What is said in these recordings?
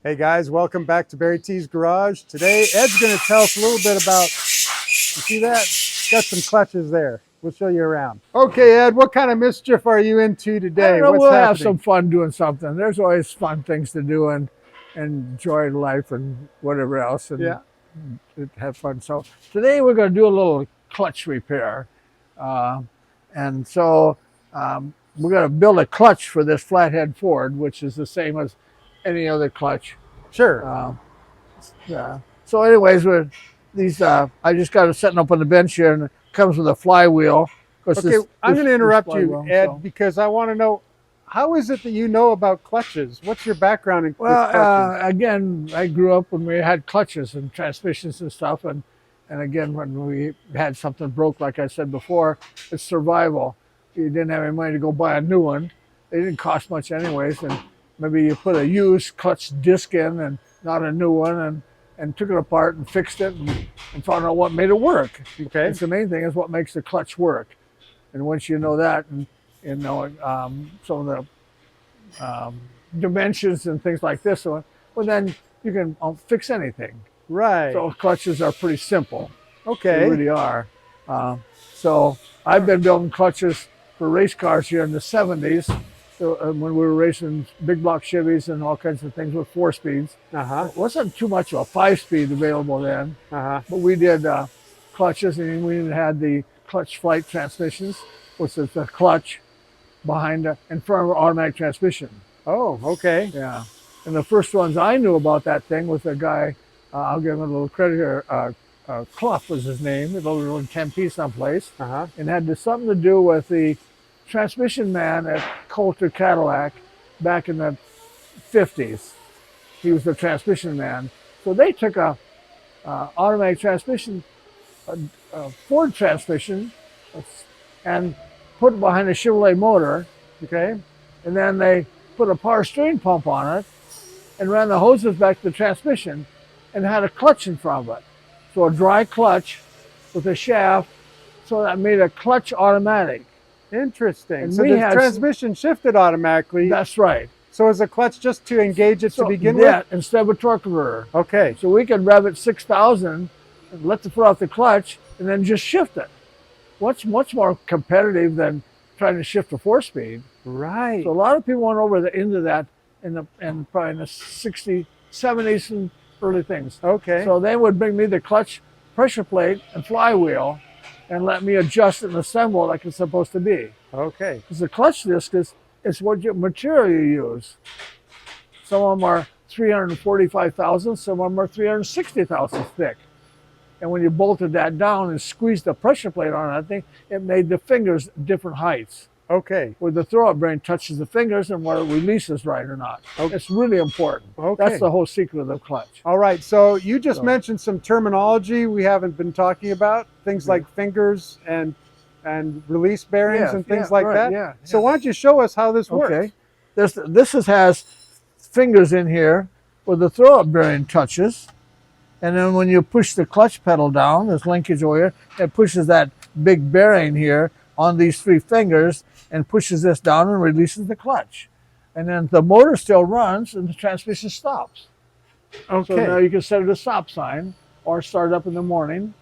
Hey guys, welcome back to Barry T's Garage. Today, Ed's going to tell us a little bit about, you see that? Got some clutches there. We'll show you around. Okay, Ed, what kind of mischief are you into today? I don't know, What's we'll happening? have some fun doing something. There's always fun things to do and enjoy life and whatever else and have fun. So today we're going to do a little clutch repair. And so we're going to build a clutch for this Flathead Ford, which is the same as any other clutch. Sure. So anyways, I just got it setting up on the bench here, and it comes with a flywheel. Okay, I'm going to interrupt you, Ed, because I want to know, how is it that you know about clutches? What's your background in clutches? Again, I grew up when we had clutches and transmissions and stuff, and again, when we had something broke, like I said before, it's survival. You didn't have any money to go buy a new one. They didn't cost much anyways, and maybe you put a used clutch disc in and not a new one, and took it apart and fixed it and found out what made it work. Okay. It's the main thing is what makes the clutch work. And once you know that, and you know some of the dimensions and things like this, well then you can fix anything. Right. So clutches are pretty simple. Okay. They really are. So I've been building clutches for race cars here in the 70s. So, when we were racing big block Chevys and all kinds of things with 4 speeds. It wasn't too much of a 5-speed available then, but we did clutches, and we even had the clutch flight transmissions, which is the clutch behind in front of an automatic transmission. Oh, okay. Yeah. And the first ones I knew about that thing was a guy, I'll give him a little credit here, Clough was his name, he lived in Tempe someplace, and had something to do with the transmission man at Coulter Cadillac back in the 50s. He was the transmission man. So they took a automatic transmission, a Ford transmission, and put it behind a Chevrolet motor, okay? And then they put a power steering pump on it and ran the hoses back to the transmission and had a clutch in front of it. So a dry clutch with a shaft, so that made a clutch automatic. Interesting. And so the transmission shifted automatically. That's right. So is the clutch just to engage it to begin with? Yeah, instead of a torque converter. Okay. So we could rev it 6,000 and let the foot off the clutch and then just shift it. Much more competitive than trying to shift a 4-speed. Right. So a lot of people went over into that in probably in the 60s, 70s and early things. Okay. So they would bring me the clutch pressure plate and flywheel and let me adjust it and assemble it like it's supposed to be. Okay. Because the clutch disc is what material you use. Some of them are 345,000, some of them are 360,000 thick. And when you bolted that down and squeezed the pressure plate on that thing, it made the fingers different heights. Okay. Where the throw-up bearing touches the fingers and whether it releases right or not. Okay. It's really important. Okay. That's the whole secret of the clutch. All right. So you just mentioned some terminology we haven't been talking about, things like fingers and release bearings and things like that. Yeah. So why don't you show us how this works? Okay. This has fingers in here where the throw-up bearing touches. And then when you push the clutch pedal down, there's linkage over here, it pushes that big bearing here on these 3 fingers and pushes this down and releases the clutch. And then the motor still runs and the transmission stops. Okay. So now you can set it a stop sign or start up in the morning.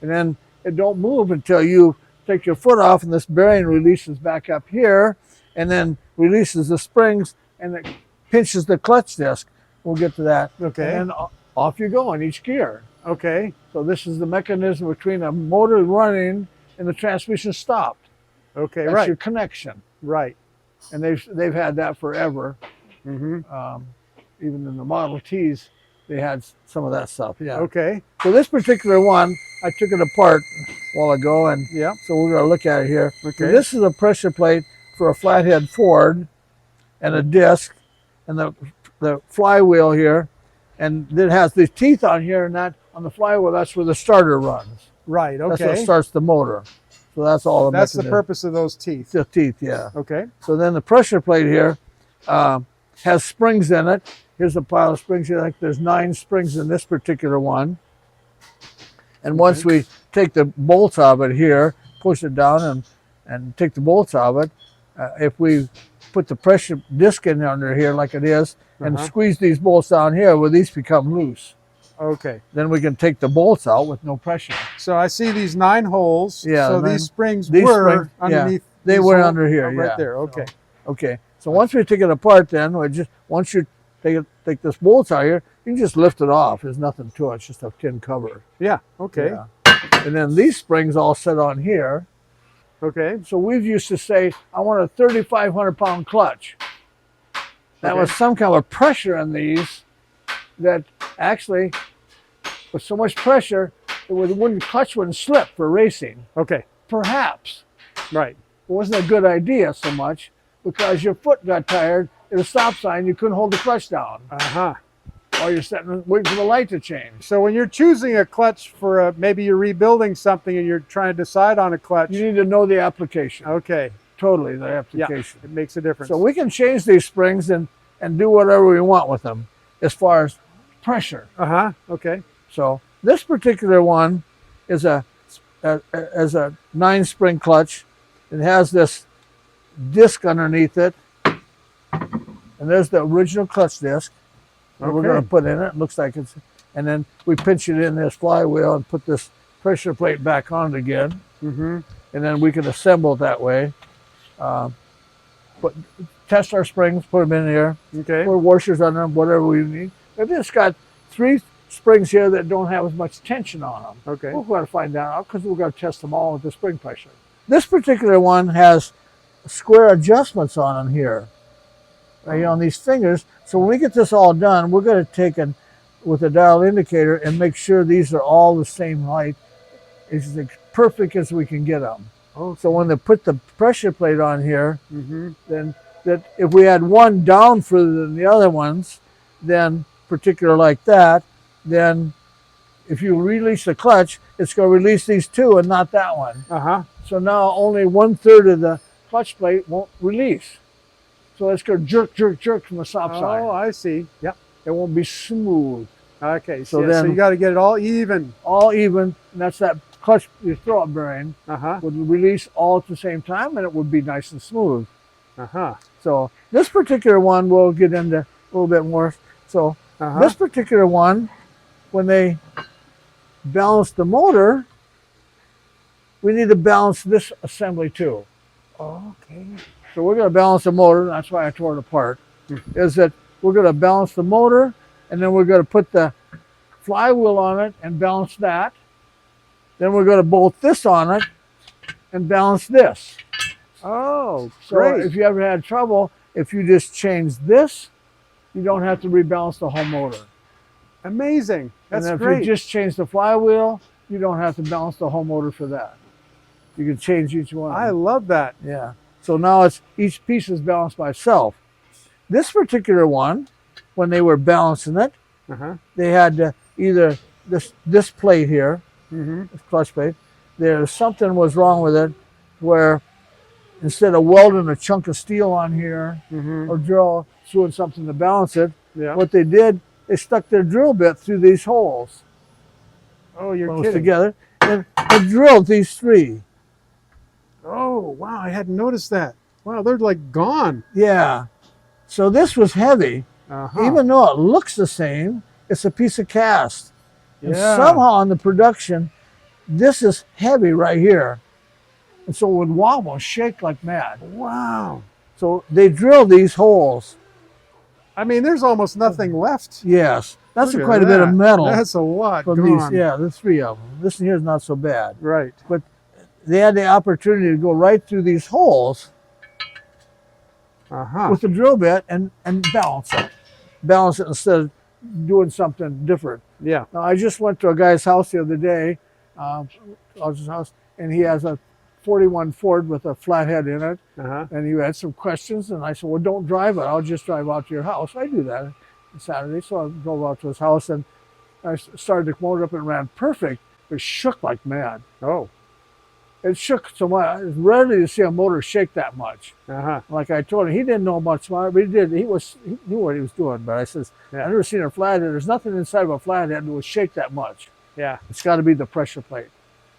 And then it don't move until you take your foot off and this bearing releases back up here and then releases the springs and it pinches the clutch disc. We'll get to that. Okay. And off you go in each gear. Okay. So this is the mechanism between a motor running and the transmission stopped. Okay, That's right. your connection. Right. And they've had that forever. Even in the Model Ts, they had some of that stuff. Yeah. Okay. So this particular one, I took it apart a while ago, and so we're going to look at it here. Okay. So this is a pressure plate for a Flathead Ford, and a disc, and the flywheel here, and it has these teeth on here, and that on the flywheel, that's where the starter runs. Right. Okay. That's what starts the motor. So that's all. That's the purpose of those teeth. The teeth, yeah. Okay. So then the pressure plate here has springs in it. Here's a pile of springs here. Like there's 9 springs in this particular one. And once we take the bolts of it here, push it down and take the bolts of it, if we put the pressure disc in under here like it is, and Uh-huh. squeeze these bolts down here where these become loose. Okay. Then we can take the bolts out with no pressure. So I see these 9 holes. Yeah, So nine- these springs these were springs, yeah, underneath. they these were holes? under here, Oh, right yeah. there. Okay. Okay. So once we take it apart, then once you take this bolts out here, you can just lift it off. There's nothing to it. It's just a tin cover. Yeah. Okay. Yeah. And then these springs all sit on here. Okay. So we used to say, I want a 3,500 pound clutch. That was some kind of pressure in these that actually, with so much pressure, the clutch wouldn't slip for racing. Okay. Perhaps. Right. It wasn't a good idea so much because your foot got tired at a stop sign, you couldn't hold the clutch down. Uh-huh. While you're sitting waiting for the light to change. So when you're choosing a clutch for maybe you're rebuilding something and you're trying to decide on a clutch. You need to know the application. Okay. Totally, the application. Yeah, it makes a difference. So we can change these springs and do whatever we want with them as far as pressure. Uh-huh. Okay. So this particular one is a 9-spring clutch. It has this disc underneath it. And there's the original clutch disc that we're going to put in it. It looks like it's, and then we pinch it in this flywheel and put this pressure plate back on it again. Mm-hmm. And then we can assemble it that way. Test our springs, put them in here. Okay. Put washers on them, whatever we need. But it's got 3 springs here that don't have as much tension on them. Okay. We've got to find that out because we've got to test them all with the spring pressure. This particular one has square adjustments on them here, right here on these fingers. So when we get this all done, we're going to take it with a dial indicator and make sure these are all the same height, as perfect as we can get them. Oh, so when they put the pressure plate on here, mm-hmm. then that if we had one down further than the other ones, then particular like that, then if you release the clutch, it's going to release these 2 and not that one. Uh-huh. So now only 1/3 of the clutch plate won't release. So it's going to jerk, jerk, jerk from the stop sign. Oh, I see. Yep. It won't be smooth. Okay. So So you got to get it all even. All even, and that's that clutch, your throw-up bearing Uh-huh. would release all at the same time, and it would be nice and smooth. Uh-huh. So this particular one we'll get into a little bit more. So this particular one, when they balance the motor, we need to balance this assembly too. Okay. So we're going to balance the motor. That's why I tore it apart. Is that we're going to balance the motor, and then we're going to put the flywheel on it and balance that. Then we're going to bolt this on it and balance this. Oh, So great. if you ever had trouble, if you just change this, you don't have to rebalance the whole motor. Amazing. That's and if great. you just change the flywheel, you don't have to balance the whole motor for that. You can change each one. I love that. Yeah. So now it's each piece is balanced by itself. This particular one, when they were balancing it, Uh-huh. they had either this plate here, Mm-hmm. this clutch plate, there's something was wrong with it where instead of welding a chunk of steel on here Mm-hmm. or doing something to balance it, Yeah. what they did, they stuck their drill bit through these holes. Oh, you're Close kidding. together, and they drilled these 3. Oh, wow. I hadn't noticed that. Wow, they're like gone. Yeah. So this was heavy. Uh-huh. Even though it looks the same, it's a piece of cast. And Yeah. somehow in the production, this is heavy right here. And so it would wobble, shake like mad. Wow. So they drilled these holes. I mean, there's almost nothing left. Yes. That's Look at quite a bit of that. metal. That's a lot from gone. these. Yeah, there's 3 of them. This one here is not so bad. Right. But they had the opportunity to go right through these holes Uh-huh. with the drill bit and balance it. Balance it instead of doing something different. Yeah. Now, I just went to a guy's house the other day, his house, and he has a 41 Ford with a flathead in it. Uh-huh. And he had some questions, and I said, well, don't drive it. I'll just drive out to your house. I do that on Saturday. So I drove out to his house, and I started the motor up and ran perfect. It shook like mad. Oh. It shook so much. It's rare to see a motor shake that much. Uh-huh. Like I told him, he didn't know much about it, but he did. He knew what he was doing. But I says, Yeah. I've never seen a flathead. There's nothing inside of a flathead that will shake that much. Yeah. It's got to be the pressure plate.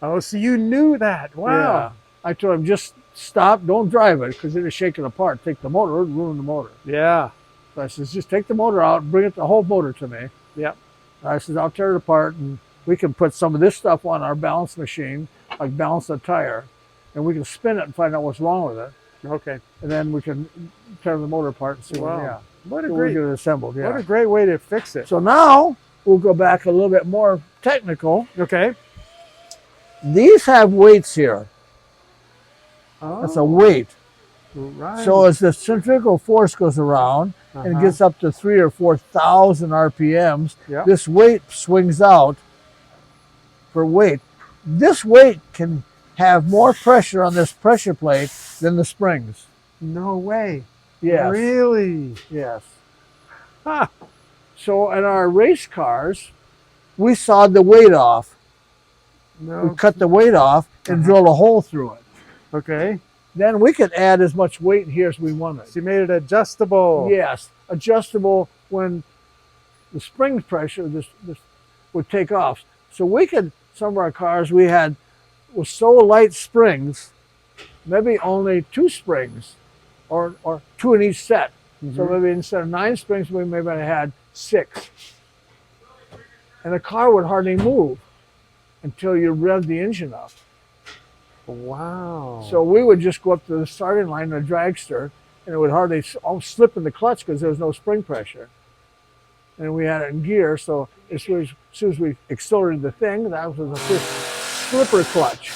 Oh, so you knew that. Wow. I told him, just stop, don't drive it, because it'll shake it apart. Take the motor, it'll ruin the motor. Yeah. So I says, just take the motor out, bring it the whole motor to me. Yep. I says, I'll tear it apart, and we can put some of this stuff on our balance machine, like balance a tire, and we can spin it and find out what's wrong with it. Okay. And then we can tear the motor apart and see What a so great, we get it assembled. Yeah. what a great way to fix it. So now we'll go back a little bit more technical. Okay. These have weights here. That's a weight. Right. So as the centrifugal force goes around and gets up to 3,000 or 4,000 RPMs, Yep. this weight swings out for weight. This weight can have more pressure on this pressure plate than the springs. No way. Yes. Really? Yes. Huh. So in our race cars, we sawed the weight off. No. We cut the weight off and drilled a hole through it. Okay. Then we could add as much weight in here as we wanted. So you made it adjustable. Yes, adjustable when the spring pressure this would take off. So we could, some of our cars we had was so light springs, maybe only 2 springs or 2 in each set. So maybe instead of 9 springs, we maybe had 6. And the car would hardly move until you rev the engine up. Wow. So we would just go up to the starting line in a dragster, and it would hardly slip in the clutch because there was no spring pressure. And we had it in gear, so as soon as we accelerated the thing, that was the first slipper clutch.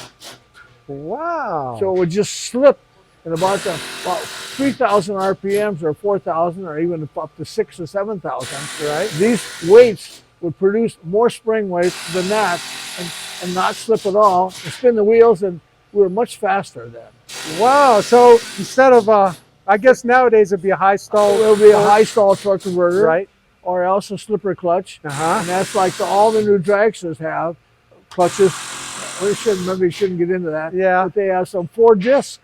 Wow. So it would just slip at about 3,000 RPMs or 4,000 or even up to 6,000 or 7,000. Right. These weights would produce more spring weight than that and not slip at all and spin the wheels, and we were much faster then. Wow. So instead of, I guess nowadays it'd be a high stall. It would be a high stall torque converter. Right. Or else a slipper clutch. Uh-huh. And that's like all the new dragsters have. Clutches. Maybe you shouldn't get into that. Yeah. But they have some 4 disc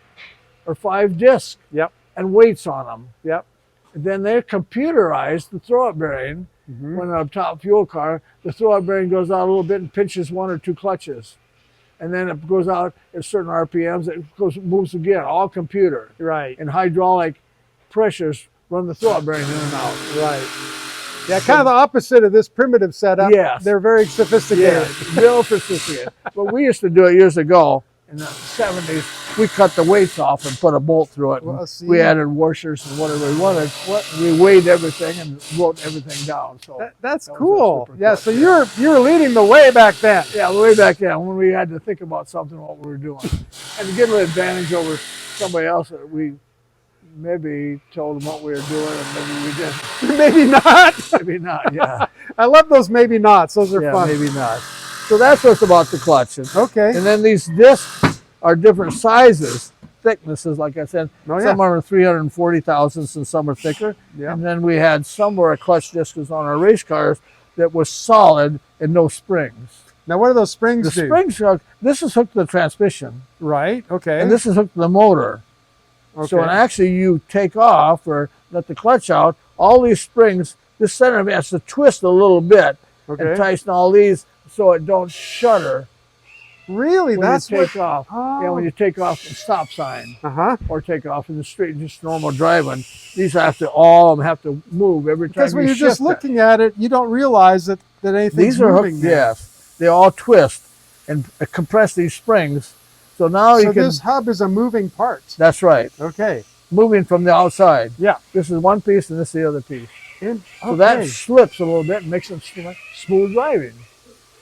or 5 disc. Yep. And weights on them. Yep. And then they're computerized, the throw-up bearing. When a top fuel car, the throw-up bearing goes out a little bit and pinches 1 or 2 clutches. And then it goes out at certain RPMs, it moves again, all computer. Right. And hydraulic pressures run the throw-up bearing in and out. Right. Yeah, kind of the opposite of this primitive setup. Yes. They're very sophisticated. Yeah, real sophisticated. But we used to do it years ago in the 70s. We cut the weights off and put a bolt through it. Well, We added washers and whatever we wanted. We weighed everything and wrote everything down. So That's that was cool. super Yeah, cool. so you were leading the way back then. Yeah, way back then when we had to think about something what we were doing. And to get an advantage over somebody else, we maybe told them what we were doing and maybe we didn't. Maybe not. Maybe not, yeah. I love those maybe nots. Those are Yeah, fun. maybe not. So that's what's about the clutch. Okay. And then these discs are different sizes, thicknesses, like I said. Oh, yeah. Some are 340 thousandths and some are thicker. Yeah. And then we had some where a clutch disc was on our race cars that was solid and no springs. Now, what do those springs The do? springs are, this is hooked to the transmission Right. Okay. and this is hooked to the motor. Okay. So when actually you take off or let the clutch out, all these springs, this center of it has to twist a little bit Okay. and tighten all these so it don't shudder Really? when That's you take off. Oh. Yeah, when you take off the stop sign Uh-huh. or take off in the street, just normal driving, these have to, all of them have to move every time Because when you you're shift just looking at it, you don't realize that anything's These are moving hooked, there. yes. They all twist and compress these springs. So now So you can, this hub is a moving part. that's right, Okay. moving from the outside. Yeah. This is one piece and this is the other piece. So Okay. that slips a little bit and makes it smooth driving.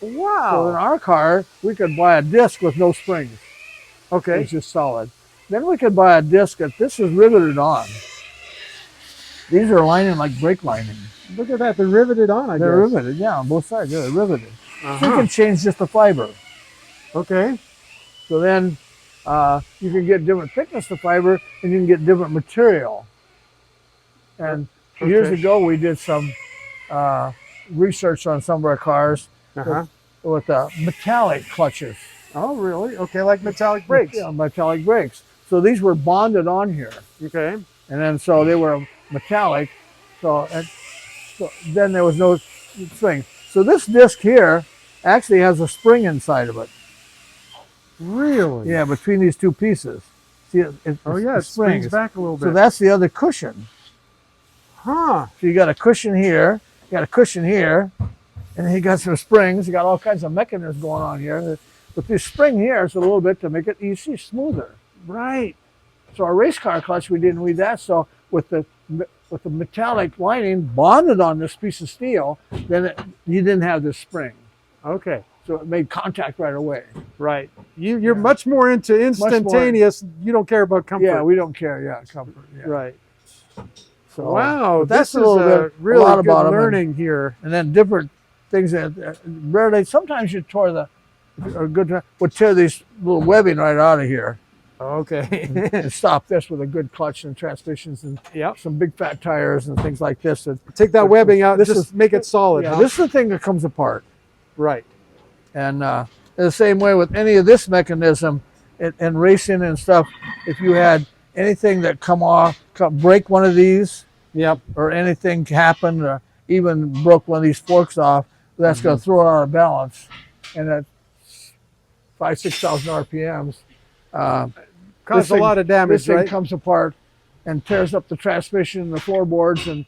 So in Wow. our car, we could buy a disc with no springs. Okay. It's just solid. Then we could buy a disc that this is riveted on. These are lining like brake lining. Look at that. They're riveted on, I They're guess. riveted, yeah, on both sides. They're riveted. So you Uh-huh. can change just the fiber. Okay. So then you can get different thickness of fiber and you can get different material. And years Okay. ago, we did some research on some of our cars Uh-huh. with metallic clutches. Oh, really? Okay, like metallic brakes. Yeah, metallic brakes. So these were bonded on here. Okay. And then so they were metallic. So then there was no thing. So this disc here actually has a spring inside of it. Really? Yeah, between these two pieces. See, Oh yeah, it springs back a little bit. So that's the other cushion. Huh. So you got a cushion here, you got a cushion here, and then you got some springs. You got all kinds of mechanisms going on here. But this spring here is a little bit to make it easy, smoother. Right. So our race car clutch, we didn't need that. So with the metallic lining bonded on this piece of steel, then you didn't have this spring. Okay. So it made contact right away. Right. You're much more into instantaneous. You don't care about comfort. Yeah, we don't care. Yeah, comfort. Yeah. Right. So, wow, that's this a little is bit really a lot good about learning here. And then different things that rarely. Sometimes you would tear these little webbing right out of here. Okay. And stop this with a good clutch and transmissions and some big fat tires and things like this. Take that webbing out. Just make it solid. Yeah, huh? This is the thing that comes apart. Right. And the same way with any of this mechanism in racing and stuff, if you had anything that break one of these, or anything happened, or even broke one of these forks off, that's going to throw it out of balance. And at 5,000-6,000 RPMs, cause a lot of damage. This thing comes apart and tears up the transmission and the floorboards and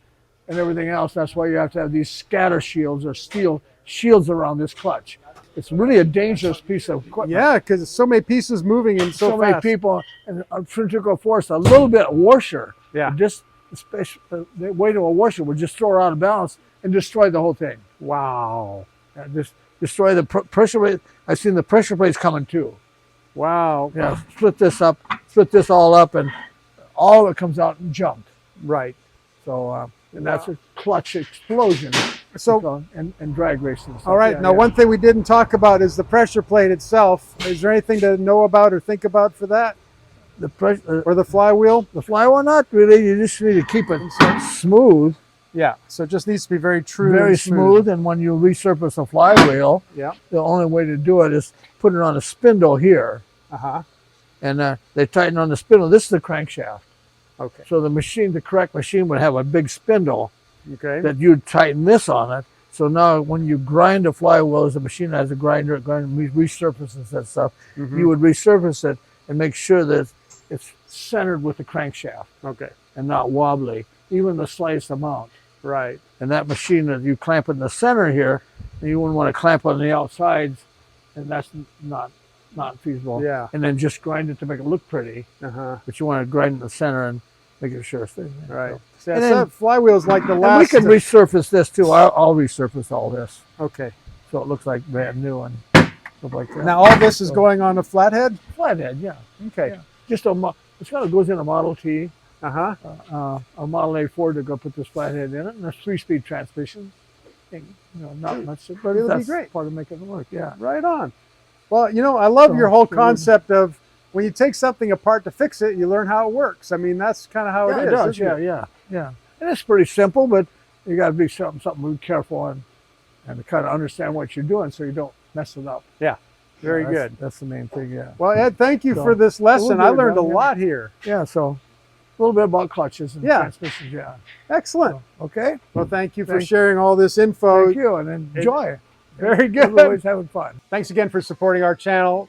everything else. That's why you have to have these scatter shields or steel shields around this clutch. It's really a dangerous piece of equipment. Yeah, because there's so many pieces moving and so many people and centrifugal force. A little bit of washer, just the weight of a washer would just throw it out of balance and destroy the whole thing. Wow. Just destroy the pressure plate. I've seen the pressure plates coming too. Wow. Yeah, split this all up, and all of it comes out and jumped. Right. So, and that's a clutch explosion. So and drag racing. All right. Now, one thing we didn't talk about is the pressure plate itself. Is there anything to know about or think about for that? The pressure or the flywheel? The flywheel, not really. You just need to keep it smooth. Yeah. So it just needs to be very true. Very smooth. And when you resurface a flywheel, the only way to do it is put it on a spindle here. And they tighten on the spindle. This is the crankshaft. Okay. So the correct machine would have a big spindle. Okay. That you'd tighten this on it. So now when you grind a flywheel, as a machine that has a grinder, resurfaces that stuff, you would resurface it and make sure that it's centered with the crankshaft. Okay. And not wobbly, even the slightest amount. Right. And that machine that you clamp in the center here, and you wouldn't want to clamp on the outsides, and that's not feasible. Yeah. And then just grind it to make it look pretty. But you want to grind in the center and make it sure it's there. Right. So that flywheel's like the last. We can resurface this too. I'll resurface all this. Okay. So it looks like brand new and stuff like that. Now all this is going on a Flathead? Flathead, yeah. Okay. Yeah. Just it goes in a Model T. A Model A Ford to go put this Flathead in it, and a 3-speed transmission. Not much, but it'll that's be great. Part of making it work. Yeah. Right on. Well, I love your whole concept of when you take something apart to fix it, you learn how it works. I mean, that's kind of how it is. Yeah. And it's pretty simple, but you got to be something really careful and to kind of understand what you're doing so you don't mess it up. Yeah. Very good. That's the main thing. Yeah. Well, Ed, thank you for this lesson. I learned a lot here. Yeah. So a little bit about clutches and transmissions. Yeah. Excellent. So, okay. Well, thank you for sharing all this info. Thank you, and enjoy. Very good. Everybody's having fun. Thanks again for supporting our channel.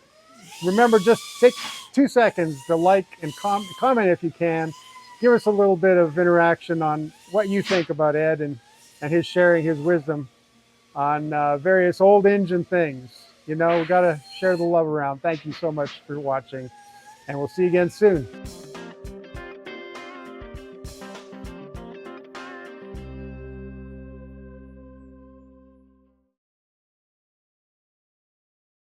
Remember, just take 2 seconds to like and comment if you can. Give us a little bit of interaction on what you think about Ed and his sharing his wisdom on various old engine things. We got to share the love around. Thank you so much for watching, and we'll see you again soon.